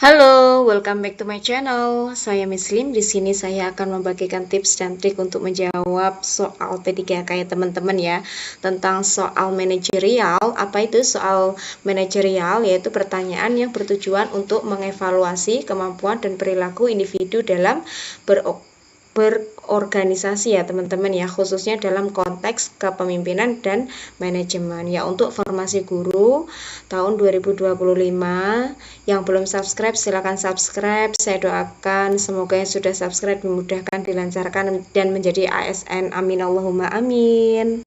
Halo, welcome back to my channel. Saya Miss Lim. Di sini saya akan membagikan tips dan trik untuk menjawab soal P3K ya teman-teman ya. Tentang soal manajerial. Apa itu soal manajerial? Yaitu pertanyaan yang bertujuan untuk mengevaluasi kemampuan dan perilaku individu dalam berorganisasi ya teman-teman ya, khususnya dalam konteks kepemimpinan dan manajemen ya. Untuk formasi guru tahun 2025 yang belum subscribe silakan subscribe. Saya doakan semoga yang sudah subscribe dimudahkan, dilancarkan dan menjadi ASN, amin Allahumma amin.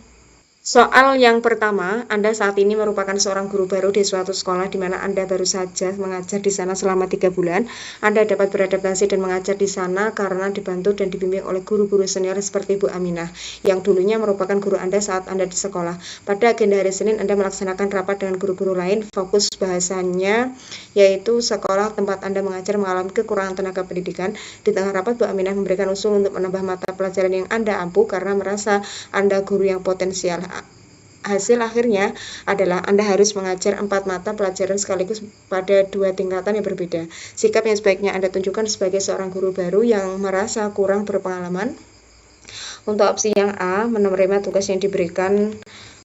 Soal yang pertama, Anda saat ini merupakan seorang guru baru di suatu sekolah di mana Anda baru saja mengajar di sana selama 3 bulan. Anda dapat beradaptasi dan mengajar di sana karena dibantu dan dibimbing oleh guru-guru senior seperti Bu Aminah, yang dulunya merupakan guru Anda saat Anda di sekolah. Pada agenda hari Senin, Anda melaksanakan rapat dengan guru-guru lain. Fokus bahasanya yaitu sekolah tempat Anda mengajar mengalami kekurangan tenaga pendidikan. Di tengah rapat, Bu Aminah memberikan usul untuk menambah mata pelajaran yang Anda ampu karena merasa Anda guru yang potensial. Hasil akhirnya adalah Anda harus mengajar 4 mata pelajaran sekaligus pada 2 tingkatan yang berbeda. Sikap yang sebaiknya Anda tunjukkan sebagai seorang guru baru yang merasa kurang berpengalaman. Untuk opsi yang A, menerima tugas yang diberikan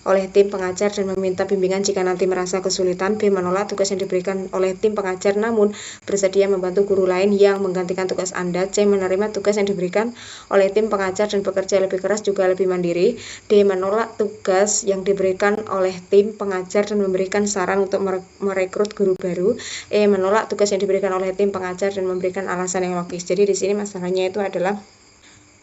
oleh tim pengajar dan meminta bimbingan jika nanti merasa kesulitan. B, menolak tugas yang diberikan oleh tim pengajar namun bersedia membantu guru lain yang menggantikan tugas Anda. C, menerima tugas yang diberikan oleh tim pengajar dan bekerja lebih keras juga lebih mandiri. D, menolak tugas yang diberikan oleh tim pengajar dan memberikan saran untuk merekrut guru baru. E, menolak tugas yang diberikan oleh tim pengajar dan memberikan alasan yang logis. Jadi di sini masalahnya itu adalah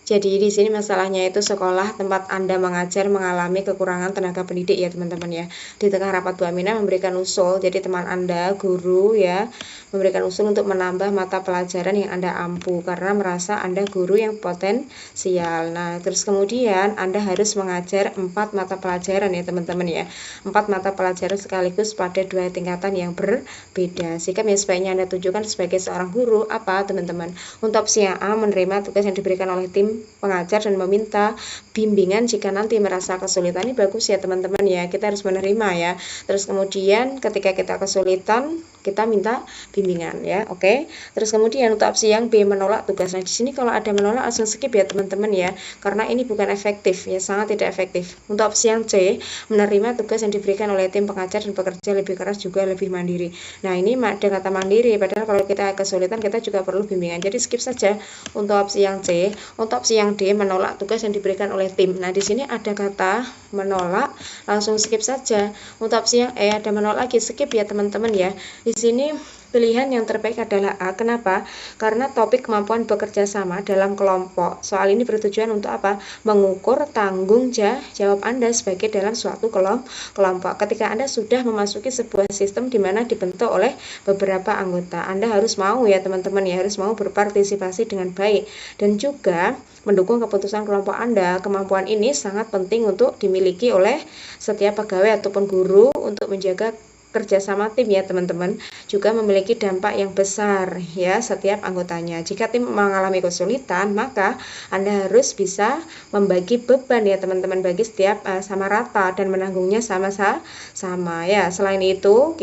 masalahnya itu sekolah tempat Anda mengajar mengalami kekurangan tenaga pendidik ya teman-teman ya. Di tengah rapat Bu Aminah memberikan usul, jadi teman Anda, guru ya, memberikan usul untuk menambah mata pelajaran yang Anda ampu karena merasa Anda guru yang potensial. Nah, terus kemudian Anda harus mengajar 4 mata pelajaran ya teman-teman ya. 4 mata pelajaran sekaligus pada 2 tingkatan yang berbeda. Sikap yang sebaiknya Anda tunjukkan sebagai seorang guru apa teman-teman? Untuk opsi yang A, menerima tugas yang diberikan oleh tim pengajar dan meminta bimbingan jika nanti merasa kesulitan. Ini bagus ya teman-teman ya, kita harus menerima ya. Terus kemudian ketika kita kesulitan kita minta bimbingan ya, oke. Terus kemudian untuk opsi yang B, menolak tugas. Nah di sini kalau ada menolak langsung skip ya teman-teman ya, karena ini bukan efektif ya, sangat tidak efektif. Untuk opsi yang C, menerima tugas yang diberikan oleh tim pengajar dan bekerja lebih keras juga lebih mandiri. Nah ini ada kata mandiri, padahal kalau kita kesulitan kita juga perlu bimbingan, jadi skip saja untuk opsi yang C. Untuk opsi yang D, menolak tugas yang diberikan oleh tim. Nah di sini ada kata menolak, langsung skip saja. Untuk opsi yang E ada menolak lagi, skip ya teman-teman ya. Di sini pilihan yang terbaik adalah A. Kenapa? Karena topik kemampuan bekerja sama dalam kelompok. Soal ini bertujuan untuk apa? Mengukur tanggung jawab Anda sebagai dalam suatu kelompok. Ketika Anda sudah memasuki sebuah sistem di mana dibentuk oleh beberapa anggota, Anda harus mau ya teman-teman ya, harus mau berpartisipasi dengan baik dan juga mendukung keputusan kelompok Anda. Kemampuan ini sangat penting untuk dimiliki oleh setiap pegawai ataupun guru untuk menjaga kerjasama tim ya teman-teman, juga memiliki dampak yang besar ya setiap anggotanya. Jika tim mengalami kesulitan, maka Anda harus bisa membagi beban ya teman-teman, bagi setiap sama rata dan menanggungnya sama-sama ya. Selain itu,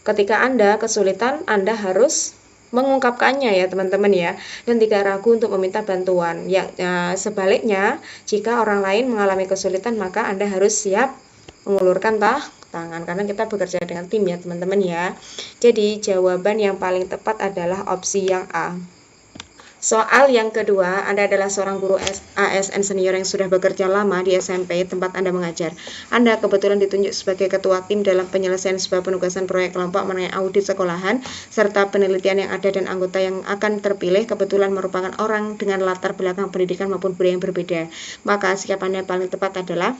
ketika Anda kesulitan, Anda harus mengungkapkannya ya teman-teman ya, dan tidak ragu untuk meminta bantuan ya. Sebaliknya, jika orang lain mengalami kesulitan, maka Anda harus siap mengulurkan tangan karena kita bekerja dengan tim ya teman-teman ya. Jadi jawaban yang paling tepat adalah opsi yang A. Soal yang kedua, Anda adalah seorang guru ASN senior yang sudah bekerja lama di SMP tempat Anda mengajar. Anda kebetulan ditunjuk sebagai ketua tim dalam penyelesaian sebuah penugasan proyek kelompok mengenai audit sekolahan, serta penelitian yang ada dan anggota yang akan terpilih kebetulan merupakan orang dengan latar belakang pendidikan maupun budaya yang berbeda. Maka sikap Anda yang paling tepat adalah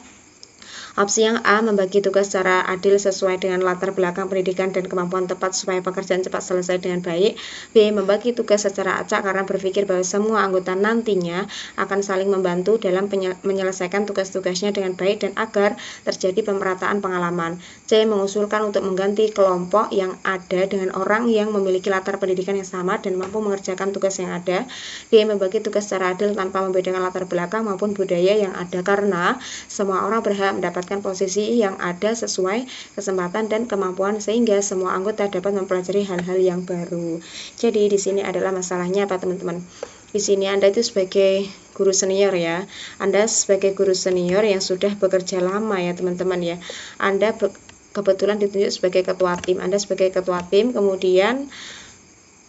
opsi yang A, membagi tugas secara adil sesuai dengan latar belakang pendidikan dan kemampuan tepat supaya pekerjaan cepat selesai dengan baik. B, membagi tugas secara acak karena berpikir bahwa semua anggota nantinya akan saling membantu dalam menyelesaikan tugas-tugasnya dengan baik dan agar terjadi pemerataan pengalaman. C, mengusulkan untuk mengganti kelompok yang ada dengan orang yang memiliki latar pendidikan yang sama dan mampu mengerjakan tugas yang ada. D, membagi tugas secara adil tanpa membedakan latar belakang maupun budaya yang ada karena semua orang berhak mendapatkan menempatkan posisi yang ada sesuai kesempatan dan kemampuan sehingga semua anggota dapat mempelajari hal-hal yang baru. Jadi di sini adalah masalahnya apa teman-teman? Di sini Anda itu sebagai guru senior ya. Anda sebagai guru senior yang sudah bekerja lama ya teman-teman ya. Anda kebetulan ditunjuk sebagai ketua tim. Anda sebagai ketua tim, kemudian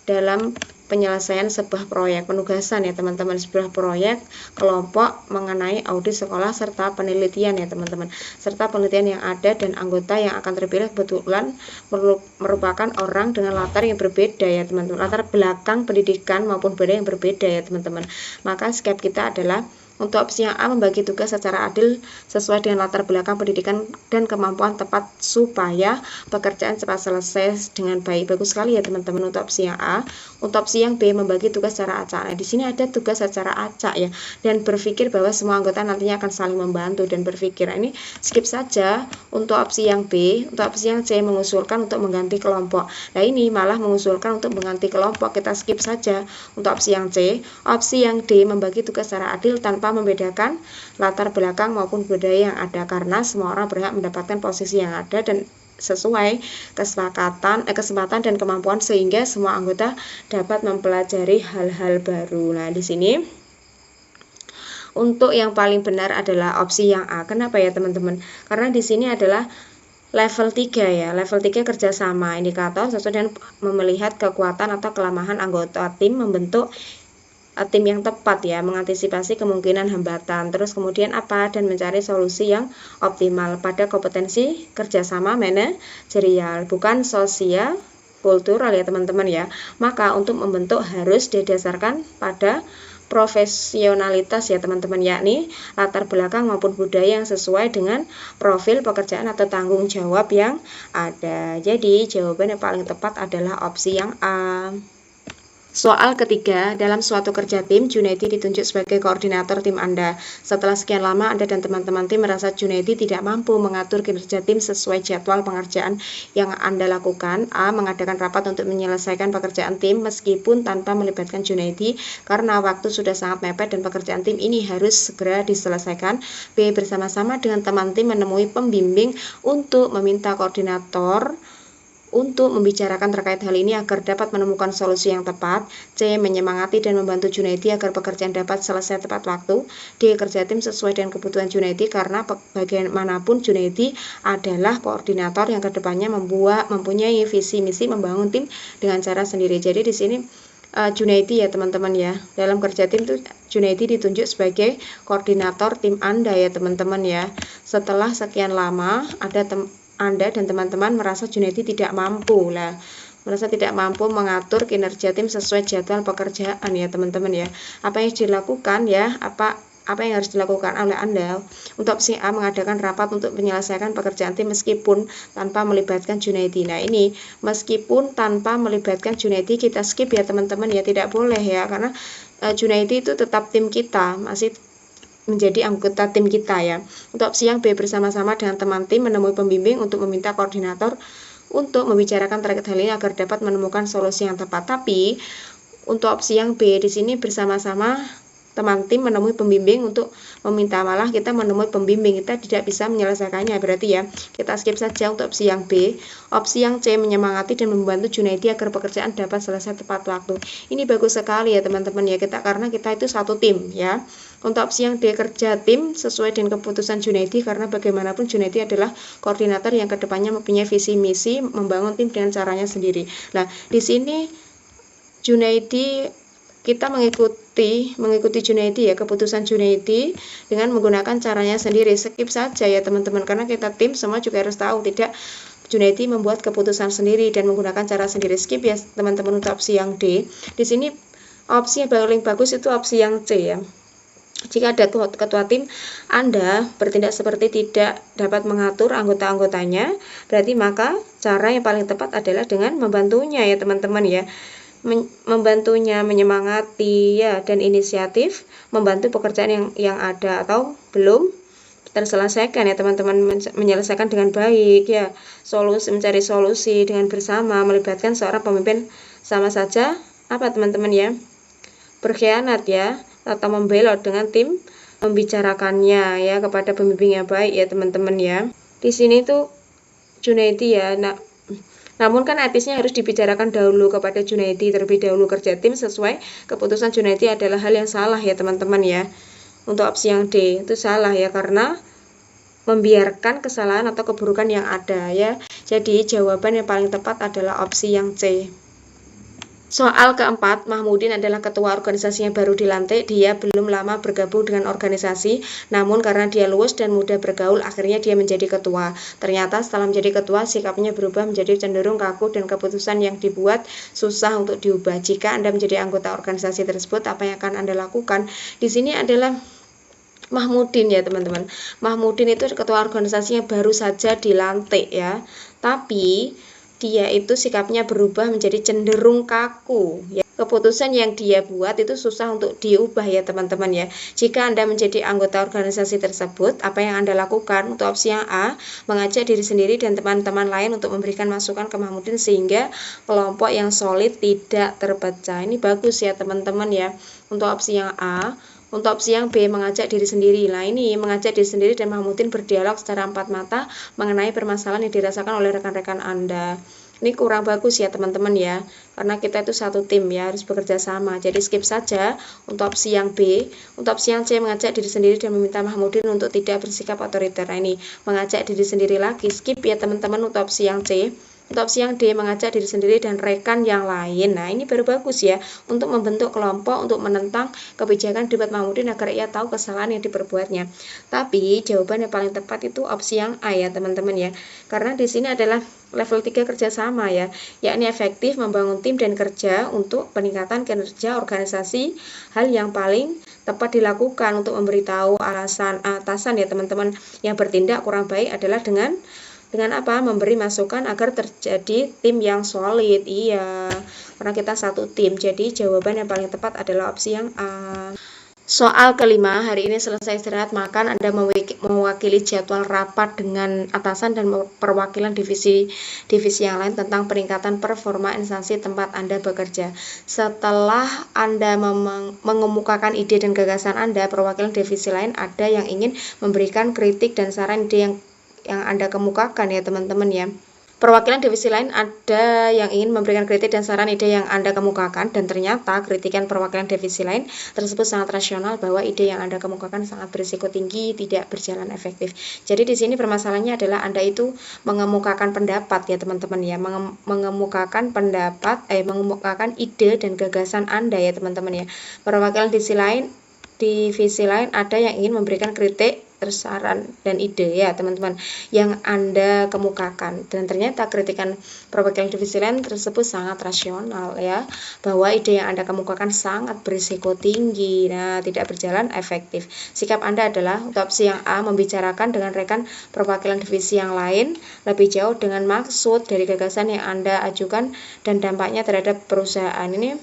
dalam penyelesaian sebuah proyek, penugasan ya teman-teman, sebuah proyek kelompok mengenai audit sekolah serta penelitian ya teman-teman, serta penelitian yang ada dan anggota yang akan terpilih kebetulan merupakan orang dengan latar yang berbeda ya teman-teman, latar belakang pendidikan maupun budaya yang berbeda ya teman-teman. Maka sikap kita adalah untuk opsi yang A, membagi tugas secara adil sesuai dengan latar belakang pendidikan dan kemampuan tepat supaya pekerjaan cepat selesai dengan baik. Bagus sekali ya teman-teman untuk opsi yang A. Untuk opsi yang B, membagi tugas secara acak. Nah, di sini ada tugas secara acak ya, dan berpikir bahwa semua anggota nantinya akan saling membantu dan berpikir. Nah, ini skip saja untuk opsi yang B. Untuk opsi yang C, mengusulkan untuk mengganti kelompok. Nah, ini malah mengusulkan untuk mengganti kelompok, kita skip saja untuk opsi yang C. Opsi yang D, membagi tugas secara adil tanpa membedakan latar belakang maupun budaya yang ada, karena semua orang berhak mendapatkan posisi yang ada dan sesuai kesempatan dan kemampuan sehingga semua anggota dapat mempelajari hal-hal baru. Nah, di sini untuk yang paling benar adalah opsi yang A. Kenapa ya teman-teman? Karena di sini adalah level 3 ya, level 3 kerjasama indikator sesuai dengan melihat kekuatan atau kelemahan anggota tim, membentuk tim yang tepat ya, mengantisipasi kemungkinan hambatan, terus kemudian apa, dan mencari solusi yang optimal pada kompetensi kerjasama manajerial, bukan sosial kultural ya teman-teman ya. Maka untuk membentuk harus didasarkan pada profesionalitas ya teman-teman, yakni latar belakang maupun budaya yang sesuai dengan profil pekerjaan atau tanggung jawab yang ada. Jadi jawaban yang paling tepat adalah opsi yang A. Soal ketiga, dalam suatu kerja tim, Junaidi ditunjuk sebagai koordinator tim Anda. Setelah sekian lama, Anda dan teman-teman tim merasa Junaidi tidak mampu mengatur kinerja tim sesuai jadwal pengerjaan yang Anda lakukan. A. Mengadakan rapat untuk menyelesaikan pekerjaan tim meskipun tanpa melibatkan Junaidi karena waktu sudah sangat mepet dan pekerjaan tim ini harus segera diselesaikan. B. Bersama-sama dengan teman tim menemui pembimbing untuk meminta koordinator untuk membicarakan terkait hal ini agar dapat menemukan solusi yang tepat. C. Menyemangati dan membantu Junaidi agar pekerjaan dapat selesai tepat waktu. D. Kerja tim sesuai dengan kebutuhan Junaidi karena bagaimanapun Junaidi adalah koordinator yang kedepannya mempunyai visi misi membangun tim dengan cara sendiri. Jadi di sini Junaidi ya teman-teman ya, dalam kerja tim itu Junaidi ditunjuk sebagai koordinator tim Anda ya teman-teman ya. Setelah sekian lama Anda dan teman-teman merasa Junaidi tidak mampu merasa tidak mampu mengatur kinerja tim sesuai jadwal pekerjaan ya teman-teman ya. Apa yang dilakukan ya, apa yang harus dilakukan oleh Anda? Untuk opsi A, mengadakan rapat untuk menyelesaikan pekerjaan tim meskipun tanpa melibatkan Junaidi. Nah, ini meskipun tanpa melibatkan Junaidi kita skip ya teman-teman ya, tidak boleh ya, karena Junaidi itu tetap tim kita, masih menjadi anggota tim kita ya. Untuk opsi yang B, bersama-sama dengan teman tim menemui pembimbing untuk meminta koordinator untuk membicarakan terkait hal ini agar dapat menemukan solusi yang tepat. Tapi untuk opsi yang B di sini bersama-sama teman tim menemui pembimbing untuk meminta, malah kita menemui pembimbing, kita tidak bisa menyelesaikannya, berarti ya kita skip saja untuk opsi yang B. Opsi yang C, menyemangati dan membantu Junaidi agar pekerjaan dapat selesai tepat waktu. Ini bagus sekali ya teman-teman ya, karena kita itu satu tim ya. Untuk opsi yang D, kerja tim sesuai dengan keputusan Junaidi karena bagaimanapun Junaidi adalah koordinator yang kedepannya mempunyai visi misi membangun tim dengan caranya sendiri. Nah, di sini Junaidi, kita mengikuti Junaidi ya, keputusan Junaidi dengan menggunakan caranya sendiri. Skip saja ya teman-teman, karena kita tim semua juga harus tahu tidak, Junaidi membuat keputusan sendiri dan menggunakan cara sendiri. Skip ya teman-teman untuk opsi yang D. Di sini opsi yang paling bagus itu opsi yang C ya. Jika ada ketua tim Anda bertindak seperti tidak dapat mengatur anggota-anggotanya, berarti maka cara yang paling tepat adalah dengan membantunya ya teman-teman ya. Membantunya, menyemangati ya, dan inisiatif membantu pekerjaan yang ada atau belum terselesaikan ya teman-teman, menyelesaikan dengan baik ya, mencari solusi dengan bersama, melibatkan seorang pemimpin sama saja apa teman-teman ya, berkhianat ya, atau membelot dengan tim membicarakannya ya kepada pembimbing yang baik ya teman-teman ya. Di sini tuh Junaidi ya. Namun kan etisnya harus dibicarakan dahulu kepada Junaidi terlebih dahulu kerja tim sesuai keputusan Junaidi adalah hal yang salah ya teman-teman ya. Untuk opsi yang D itu salah ya karena membiarkan kesalahan atau keburukan yang ada ya. Jadi jawaban yang paling tepat adalah opsi yang C. Soal keempat, Mahmudin adalah ketua organisasi yang baru dilantik. Dia belum lama bergabung dengan organisasi, namun karena dia luwes dan mudah bergaul, akhirnya dia menjadi ketua. Ternyata setelah menjadi ketua, sikapnya berubah menjadi cenderung kaku dan keputusan yang dibuat susah untuk diubah. Jika Anda menjadi anggota organisasi tersebut, apa yang akan Anda lakukan? Di sini adalah Mahmudin ya teman-teman. Mahmudin itu ketua organisasi yang baru saja dilantik ya. Tapi dia itu sikapnya berubah menjadi cenderung kaku ya. Keputusan yang dia buat itu susah untuk diubah ya teman-teman ya. Jika Anda menjadi anggota organisasi tersebut, apa yang Anda lakukan? Untuk opsi yang A, mengajak diri sendiri dan teman-teman lain untuk memberikan masukan ke Mahmudin sehingga kelompok yang solid tidak terpecah. Ini bagus ya teman-teman ya. Untuk opsi yang A. Untuk opsi yang B, mengajak diri sendiri. Nah ini mengajak diri sendiri dan Mahmudin berdialog secara empat mata mengenai permasalahan yang dirasakan oleh rekan-rekan Anda. Ini kurang bagus ya teman-teman ya, karena kita itu satu tim ya, harus bekerja sama. Jadi skip saja untuk opsi yang B. Untuk opsi yang C, mengajak diri sendiri dan meminta Mahmudin untuk tidak bersikap otoriter. Nah ini mengajak diri sendiri lagi, skip ya teman-teman untuk opsi yang C. Untuk opsi yang D, mengajak diri sendiri dan rekan yang lain. Nah ini baru bagus ya, untuk membentuk kelompok untuk menentang kebijakan debat Mahmudin agar ia tahu kesalahan yang diperbuatnya. Tapi jawaban yang paling tepat itu opsi yang A ya teman-teman ya, karena di sini adalah level 3 kerjasama ya, yakni efektif membangun tim dan kerja untuk peningkatan kinerja organisasi. Hal yang paling tepat dilakukan untuk memberitahu alasan atasan ya teman-teman yang bertindak kurang baik adalah dengan apa? Memberi masukan agar terjadi tim yang solid. Iya, karena kita satu tim. Jadi jawaban yang paling tepat adalah opsi yang A. Soal kelima, hari ini selesai istirahat makan, Anda mewakili jadwal rapat dengan atasan dan perwakilan divisi yang lain tentang peningkatan performa instansi tempat Anda bekerja. Setelah Anda mengemukakan ide dan gagasan Anda, perwakilan divisi lain ada yang ingin memberikan kritik dan saran ide yang Anda kemukakan ya teman-teman ya. Perwakilan divisi lain ada yang ingin memberikan kritik dan saran ide yang Anda kemukakan, dan ternyata kritikan perwakilan divisi lain tersebut sangat rasional bahwa ide yang Anda kemukakan sangat berisiko tinggi, tidak berjalan efektif. Jadi di sini permasalahannya adalah Anda itu mengemukakan pendapat ya teman-teman ya, mengemukakan ide dan gagasan Anda ya teman-teman ya. Perwakilan divisi lain ada yang ingin memberikan kritik, saran dan ide ya teman-teman yang Anda kemukakan, dan ternyata kritikan perwakilan divisi lain tersebut sangat rasional ya, bahwa ide yang Anda kemukakan sangat berisiko tinggi, nah tidak berjalan efektif. Sikap Anda adalah untuk opsi yang A, membicarakan dengan rekan perwakilan divisi yang lain lebih jauh dengan maksud dari gagasan yang Anda ajukan dan dampaknya terhadap perusahaan. Ini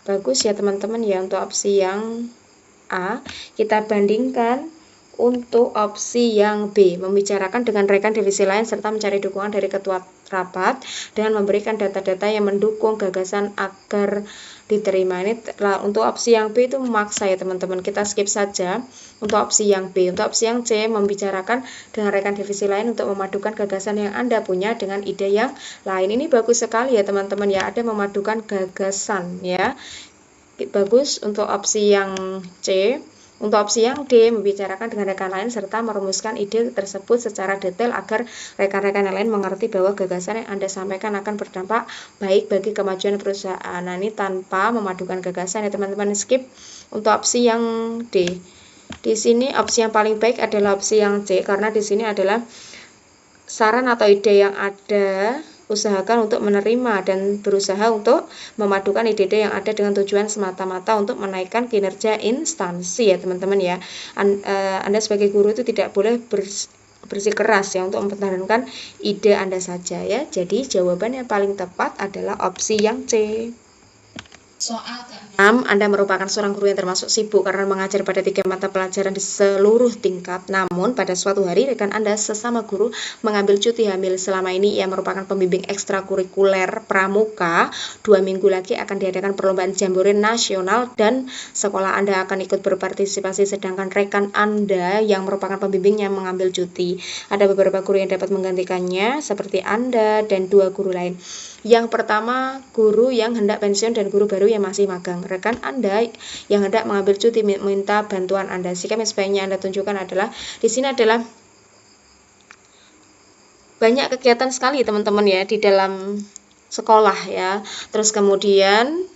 bagus ya teman-teman ya untuk opsi yang A. Kita bandingkan untuk opsi yang B, membicarakan dengan rekan divisi lain serta mencari dukungan dari ketua rapat dengan memberikan data-data yang mendukung gagasan agar diterima. Ini untuk opsi yang B itu memaksa ya teman-teman, kita skip saja untuk opsi yang B. Untuk opsi yang C, membicarakan dengan rekan divisi lain untuk memadukan gagasan yang Anda punya dengan ide yang lain. Ini bagus sekali ya teman-teman ya, ada memadukan gagasan ya, bagus untuk opsi yang C. Untuk opsi yang D, membicarakan dengan rekan lain serta merumuskan ide tersebut secara detail agar rekan-rekan yang lain mengerti bahwa gagasan yang Anda sampaikan akan berdampak baik bagi kemajuan perusahaan. Nah, ini tanpa memadukan gagasan ya teman-teman, skip untuk opsi yang D. Di sini opsi yang paling baik adalah opsi yang C, karena di sini adalah saran atau ide yang ada, usahakan untuk menerima dan berusaha untuk memadukan ide-ide yang ada dengan tujuan semata-mata untuk menaikkan kinerja instansi ya teman-teman ya. Anda sebagai guru itu tidak boleh bersikeras ya untuk mempertahankan ide Anda saja ya. Jadi jawaban yang paling tepat adalah opsi yang C. Soal ke-6, Anda merupakan seorang guru yang termasuk sibuk karena mengajar pada 3 mata pelajaran di seluruh tingkat. Namun, pada suatu hari rekan Anda sesama guru mengambil cuti hamil. Selama ini ia merupakan pembimbing ekstrakurikuler pramuka. 2 minggu lagi akan diadakan perlombaan jambore nasional dan sekolah Anda akan ikut berpartisipasi, sedangkan rekan Anda yang merupakan pembimbingnya mengambil cuti. Ada beberapa guru yang dapat menggantikannya, seperti Anda dan 2 guru lain. Yang pertama, guru yang hendak pensiun dan guru baru yang masih magang. Rekan Anda yang hendak mengambil cuti minta bantuan Anda. Sikap yang sebaiknya Anda tunjukkan adalah, di sini adalah banyak kegiatan sekali teman-teman ya di dalam sekolah ya. Terus kemudian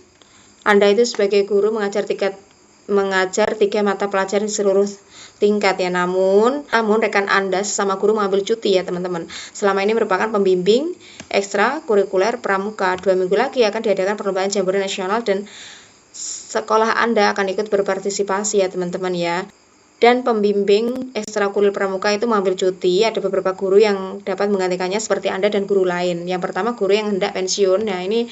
Anda itu sebagai guru mengajar 3 mata pelajaran di seluruh tingkat ya. Namun rekan Anda sesama guru mengambil cuti ya teman-teman. Selama ini merupakan pembimbing ekstrakurikuler pramuka. 2 minggu lagi akan diadakan perlombaan jambore nasional dan sekolah Anda akan ikut berpartisipasi ya teman-teman ya. Dan pembimbing ekstrakurikuler pramuka itu mengambil cuti. Ada beberapa guru yang dapat menggantikannya seperti Anda dan guru lain. Yang pertama, guru yang hendak pensiun. Nah, ini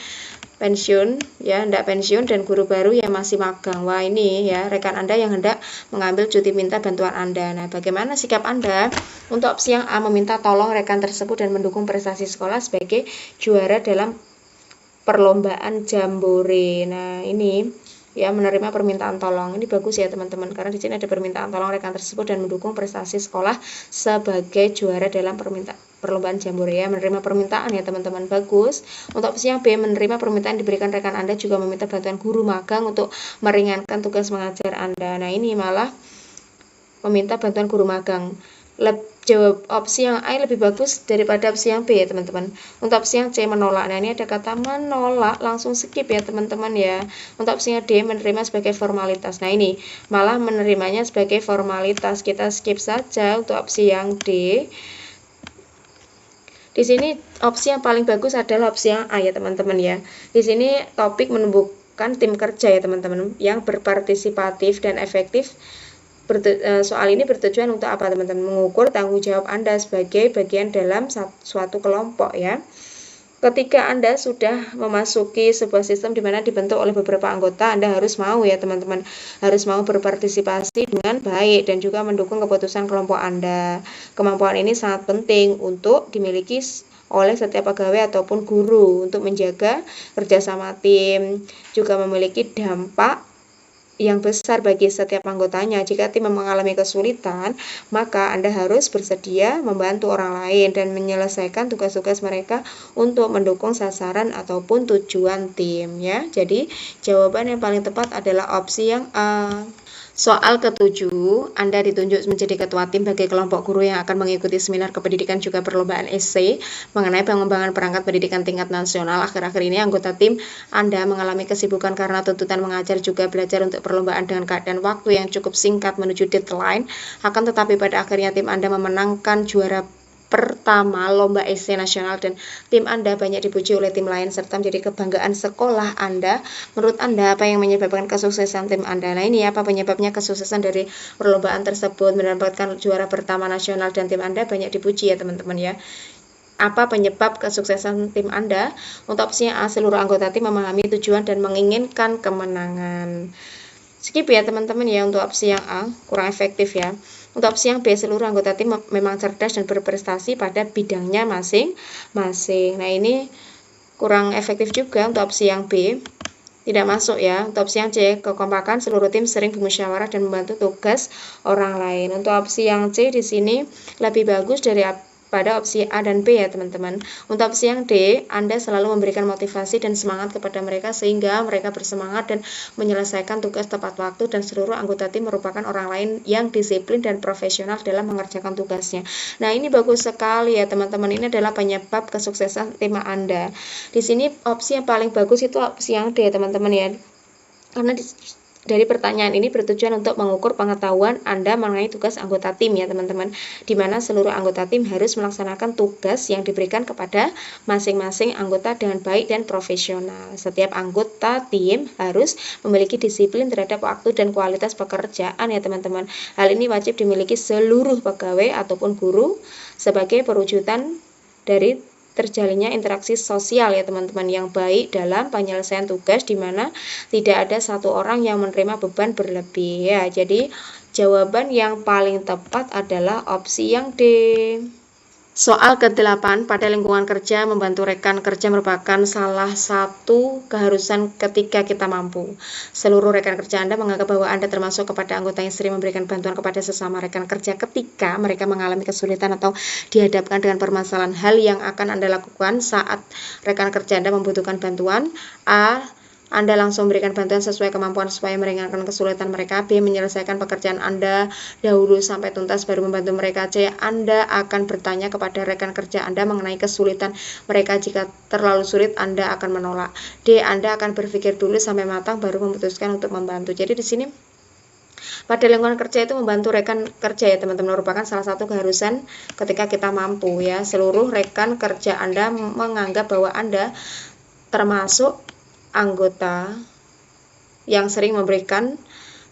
pensiun ya, hendak pensiun, dan guru baru yang masih magang. Wah, ini ya rekan Anda yang hendak mengambil cuti minta bantuan Anda. Nah, bagaimana sikap Anda? Untuk opsi yang A, meminta tolong rekan tersebut dan mendukung prestasi sekolah sebagai juara dalam perlombaan jambore. Nah, ini ya menerima permintaan tolong. Ini bagus ya teman-teman, karena di sini ada permintaan tolong rekan tersebut dan mendukung prestasi sekolah sebagai juara dalam perlombaan jambore ya, menerima permintaan ya teman-teman, bagus. Untuk opsi yang B, menerima permintaan diberikan rekan Anda juga meminta bantuan guru magang untuk meringankan tugas mengajar Anda. Nah, ini malah meminta bantuan guru magang. Jawab opsi yang A lebih bagus daripada opsi yang B ya teman-teman. Untuk opsi yang C, menolak. Nah, ini ada kata menolak, langsung skip ya teman-teman ya. Untuk opsi yang D, menerima sebagai formalitas. Nah, ini malah menerimanya sebagai formalitas, kita skip saja. Untuk opsi yang D, di sini opsi yang paling bagus adalah opsi yang A ya teman-teman ya. Di sini topik menumbuhkan tim kerja ya teman-teman yang berpartisipatif dan efektif. Soal ini bertujuan untuk apa teman-teman? Mengukur tanggung jawab Anda sebagai bagian dalam suatu kelompok ya. Ketika Anda sudah memasuki sebuah sistem di mana dibentuk oleh beberapa anggota, Anda harus mau ya teman-teman, harus mau berpartisipasi dengan baik dan juga mendukung keputusan kelompok Anda. Kemampuan ini sangat penting untuk dimiliki oleh setiap pegawai ataupun guru untuk menjaga kerjasama tim, juga memiliki dampak yang besar bagi setiap anggotanya. Jika tim mengalami kesulitan, maka Anda harus bersedia membantu orang lain dan menyelesaikan tugas-tugas mereka untuk mendukung sasaran ataupun tujuan tim ya. Jadi jawaban yang paling tepat adalah opsi yang A. Soal ke-7, Anda ditunjuk menjadi ketua tim bagi kelompok guru yang akan mengikuti seminar kependidikan juga perlombaan esai mengenai pengembangan perangkat pendidikan tingkat nasional. Akhir-akhir ini anggota tim Anda mengalami kesibukan karena tuntutan mengajar juga belajar untuk perlombaan dengan keadaan waktu yang cukup singkat menuju deadline. Akan tetapi pada akhirnya tim Anda memenangkan juara pertama lomba esai nasional dan tim Anda banyak dipuji oleh tim lain serta menjadi kebanggaan sekolah Anda. Menurut Anda apa yang menyebabkan kesuksesan tim Anda? Nah, ini apa penyebabnya kesuksesan dari perlombaan tersebut mendapatkan juara pertama nasional dan tim Anda banyak dipuji ya teman-teman ya. Apa penyebab kesuksesan tim Anda? Untuk opsi A, seluruh anggota tim memahami tujuan dan menginginkan kemenangan. Skip ya teman-teman ya untuk opsi yang A, kurang efektif ya. Untuk opsi yang B, seluruh anggota tim memang cerdas dan berprestasi pada bidangnya masing-masing. Nah, ini kurang efektif juga untuk opsi yang B. Tidak masuk ya. Untuk opsi yang C, kekompakan seluruh tim sering bermusyawarah dan membantu tugas orang lain. Untuk opsi yang C di sini lebih bagus pada opsi A dan B ya teman-teman. Untuk opsi yang D, Anda selalu memberikan motivasi dan semangat kepada mereka sehingga mereka bersemangat dan menyelesaikan tugas tepat waktu dan seluruh anggota tim merupakan orang lain yang disiplin dan profesional dalam mengerjakan tugasnya. Nah, ini bagus sekali ya teman-teman. Ini adalah penyebab kesuksesan tim Anda. Di sini opsi yang paling bagus itu opsi yang D teman-teman ya. Karena dari pertanyaan ini bertujuan untuk mengukur pengetahuan Anda mengenai tugas anggota tim ya teman-teman, di mana seluruh anggota tim harus melaksanakan tugas yang diberikan kepada masing-masing anggota dengan baik dan profesional. Setiap anggota tim harus memiliki disiplin terhadap waktu dan kualitas pekerjaan ya teman-teman. Hal ini wajib dimiliki seluruh pegawai ataupun guru sebagai perwujudan dari terjalinnya interaksi sosial ya teman-teman yang baik dalam penyelesaian tugas, di mana tidak ada satu orang yang menerima beban berlebih ya. Jadi jawaban yang paling tepat adalah opsi yang D. Soal ke-8, pada lingkungan kerja membantu rekan kerja merupakan salah satu keharusan ketika kita mampu. Seluruh rekan kerja Anda menganggap bahwa Anda termasuk kepada anggota yang sering memberikan bantuan kepada sesama rekan kerja ketika mereka mengalami kesulitan atau dihadapkan dengan permasalahan. Hal yang akan Anda lakukan saat rekan kerja Anda membutuhkan bantuan. A. Anda langsung memberikan bantuan sesuai kemampuan supaya meringankan kesulitan mereka. B. Menyelesaikan pekerjaan Anda dahulu sampai tuntas baru membantu mereka. C. Anda akan bertanya kepada rekan kerja Anda mengenai kesulitan mereka. Jika terlalu sulit, Anda akan menolak. D. Anda akan berpikir dulu sampai matang baru memutuskan untuk membantu. Jadi di sini pada lingkungan kerja itu membantu rekan kerja ya teman-teman merupakan salah satu keharusan ketika kita mampu ya. Seluruh rekan kerja Anda menganggap bahwa Anda termasuk anggota yang sering memberikan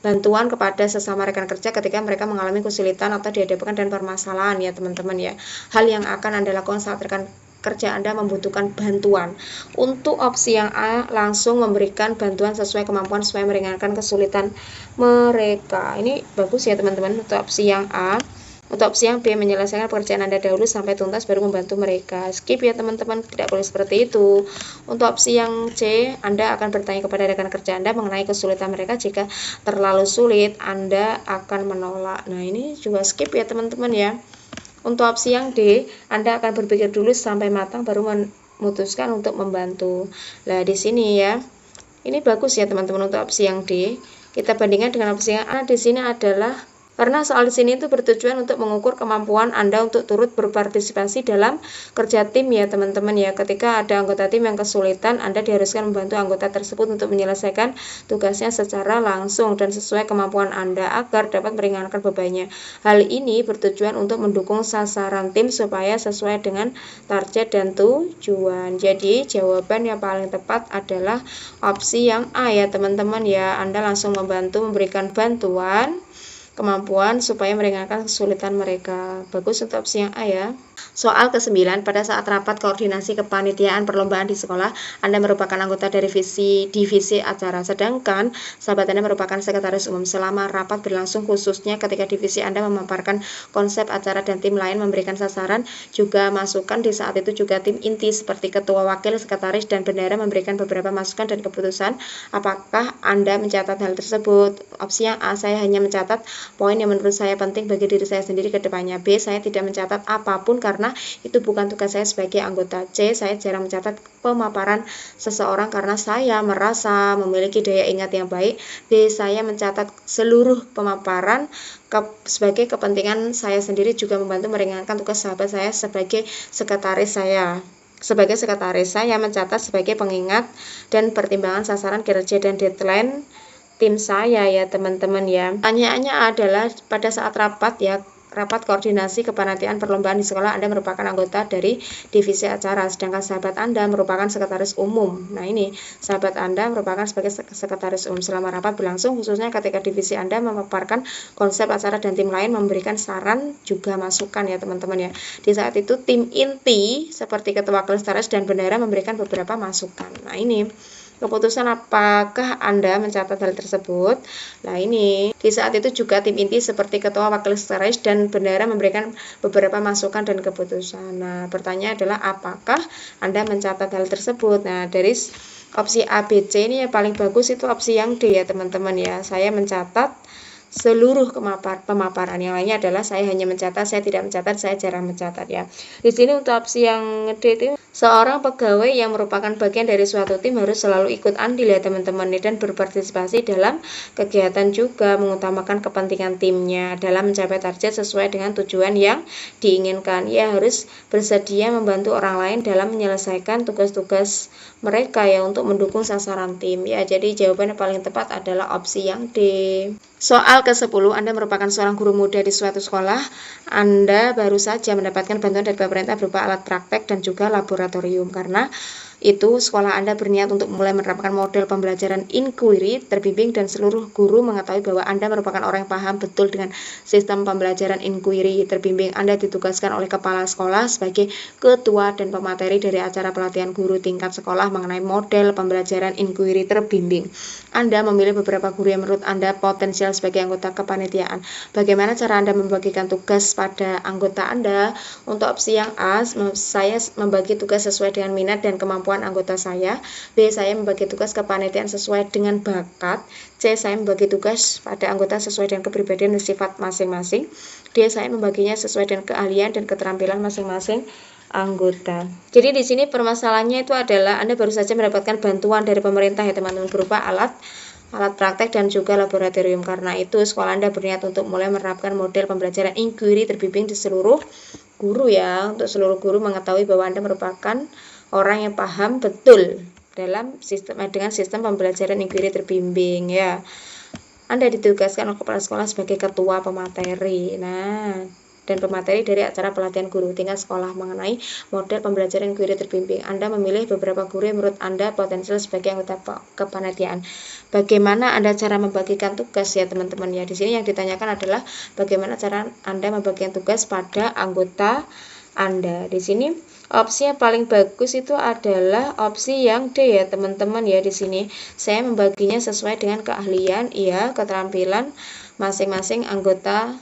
bantuan kepada sesama rekan kerja ketika mereka mengalami kesulitan atau dihadapkan dengan permasalahan ya teman-teman ya. Hal yang akan Anda lakukan saat rekan kerja Anda membutuhkan bantuan. Untuk opsi yang A, langsung memberikan bantuan sesuai kemampuan supaya meringankan kesulitan mereka. Ini bagus ya teman-teman untuk opsi yang A. Untuk opsi yang B, menyelesaikan pekerjaan Anda dahulu sampai tuntas baru membantu mereka. Skip ya teman-teman, tidak boleh seperti itu. Untuk opsi yang C, Anda akan bertanya kepada rekan kerja Anda mengenai kesulitan mereka. Jika terlalu sulit, Anda akan menolak. Nah, ini juga skip ya teman-teman ya. Untuk opsi yang D, Anda akan berpikir dulu sampai matang baru memutuskan untuk membantu. Nah, di sini ya. Ini bagus ya teman-teman untuk opsi yang D. Kita bandingkan dengan opsi yang A. Di sini adalah karena soal di sini itu bertujuan untuk mengukur kemampuan Anda untuk turut berpartisipasi dalam kerja tim ya teman-teman ya. Ketika ada anggota tim yang kesulitan, Anda diharuskan membantu anggota tersebut untuk menyelesaikan tugasnya secara langsung dan sesuai kemampuan Anda agar dapat meringankan bebannya. Hal ini bertujuan untuk mendukung sasaran tim supaya sesuai dengan target dan tujuan. Jadi jawaban yang paling tepat adalah opsi yang A ya teman-teman ya. Anda langsung membantu memberikan bantuan kemampuan supaya meringankan kesulitan mereka. Bagus untuk opsi yang A ya. Soal ke-9, pada saat rapat koordinasi kepanitiaan perlombaan di sekolah, Anda merupakan anggota dari divisi acara, sedangkan sahabat Anda merupakan sekretaris umum. Selama rapat berlangsung, khususnya ketika divisi Anda memaparkan konsep acara dan tim lain memberikan sasaran, juga masukan, di saat itu juga tim inti seperti ketua, wakil, sekretaris, dan bendahara memberikan beberapa masukan dan keputusan. Apakah Anda mencatat hal tersebut? Opsi yang A, saya hanya mencatat poin yang menurut saya penting bagi diri saya sendiri ke depannya. B, saya tidak mencatat apapun karena itu bukan tugas saya sebagai anggota. C, saya jarang mencatat pemaparan seseorang karena saya merasa memiliki daya ingat yang baik. D, saya mencatat seluruh pemaparan sebagai kepentingan saya sendiri, juga membantu meringankan tugas sahabat saya sebagai sekretaris saya. Sebagai sekretaris, saya mencatat sebagai pengingat dan pertimbangan sasaran kinerja dan deadline tim saya ya teman-teman ya. Pertanyaannya adalah pada saat rapat ya, rapat koordinasi kepanitiaan perlombaan di sekolah, Anda merupakan anggota dari divisi acara, sedangkan sahabat Anda merupakan sekretaris umum. Nah, ini sahabat Anda merupakan sebagai sekretaris umum. Selama rapat berlangsung, khususnya ketika divisi Anda memaparkan konsep acara dan tim lain memberikan saran juga masukan ya teman-teman ya. Di saat itu tim inti seperti ketua, wakil, sekretaris, dan bendahara memberikan beberapa masukan. Nah, ini keputusan apakah Anda mencatat hal tersebut. Nah, ini di saat itu juga tim inti seperti ketua, wakil, sekretaris, dan bendahara memberikan beberapa masukan dan keputusan. Nah, pertanyaan adalah apakah Anda mencatat hal tersebut. Nah, dari opsi A, B, C ini yang paling bagus itu opsi yang D ya teman-teman ya. Saya mencatat seluruh pemaparan. Yang lainnya adalah saya hanya mencatat, saya tidak mencatat, saya jarang mencatat ya. Di sini untuk opsi yang D itu seorang pegawai yang merupakan bagian dari suatu tim harus selalu ikut andil ya teman-teman dan berpartisipasi dalam kegiatan, juga mengutamakan kepentingan timnya dalam mencapai target sesuai dengan tujuan yang diinginkan. Ia harus bersedia membantu orang lain dalam menyelesaikan tugas-tugas mereka ya untuk mendukung sasaran tim ya. Jadi jawaban yang paling tepat adalah opsi yang D. Soal ke-10, Anda merupakan seorang guru muda di suatu sekolah. Anda baru saja mendapatkan bantuan dari pemerintah berupa alat praktek dan juga laboratorium. Karena itu sekolah Anda berniat untuk mulai menerapkan model pembelajaran inquiry terbimbing dan seluruh guru mengetahui bahwa Anda merupakan orang yang paham betul dengan sistem pembelajaran inquiry terbimbing. Anda ditugaskan oleh kepala sekolah sebagai ketua dan pemateri dari acara pelatihan guru tingkat sekolah mengenai model pembelajaran inquiry terbimbing. Anda memilih beberapa guru yang menurut Anda potensial sebagai anggota kepanitiaan. Bagaimana cara Anda membagikan tugas pada anggota Anda? Untuk opsi yang A, saya membagi tugas sesuai dengan minat dan kemampuan anggota saya. B, saya membagi tugas kepanitiaan sesuai dengan bakat. C, saya membagi tugas pada anggota sesuai dengan kepribadian dan sifat masing-masing. D, saya membaginya sesuai dengan keahlian dan keterampilan masing-masing anggota. Jadi di sini permasalahannya itu adalah Anda baru saja mendapatkan bantuan dari pemerintah ya teman-teman, berupa alat praktek dan juga laboratorium. Karena itu sekolah Anda berniat untuk mulai menerapkan model pembelajaran inquiry terbimbing di seluruh guru ya, untuk seluruh guru mengetahui bahwa Anda merupakan orang yang paham betul dengan sistem pembelajaran inquiry terbimbing ya. Anda ditugaskan oleh kepala sekolah sebagai ketua pemateri. Dan pemateri dari acara pelatihan guru tingkat sekolah mengenai model pembelajaran inquiry terbimbing. Anda memilih beberapa guru yang menurut Anda potensial sebagai anggota kepanitiaan. Bagaimana Anda cara membagikan tugas ya teman-teman ya. Di sini yang ditanyakan adalah bagaimana cara Anda membagikan tugas pada anggota Anda. Di sini opsi yang paling bagus itu adalah opsi yang D ya teman-teman ya. Di sini saya membaginya sesuai dengan keahlian, keterampilan masing-masing anggota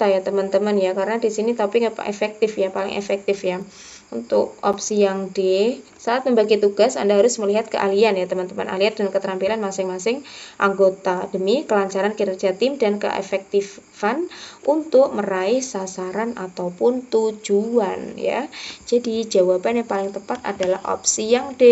ya teman-teman ya, karena di sini topik efektif ya, paling efektif ya. Untuk opsi yang D, saat membagi tugas Anda harus melihat keahlian ya teman-teman, ahlian dan keterampilan masing-masing anggota demi kelancaran kinerja tim dan keefektifan untuk meraih sasaran ataupun tujuan ya. Jadi jawaban yang paling tepat adalah opsi yang D.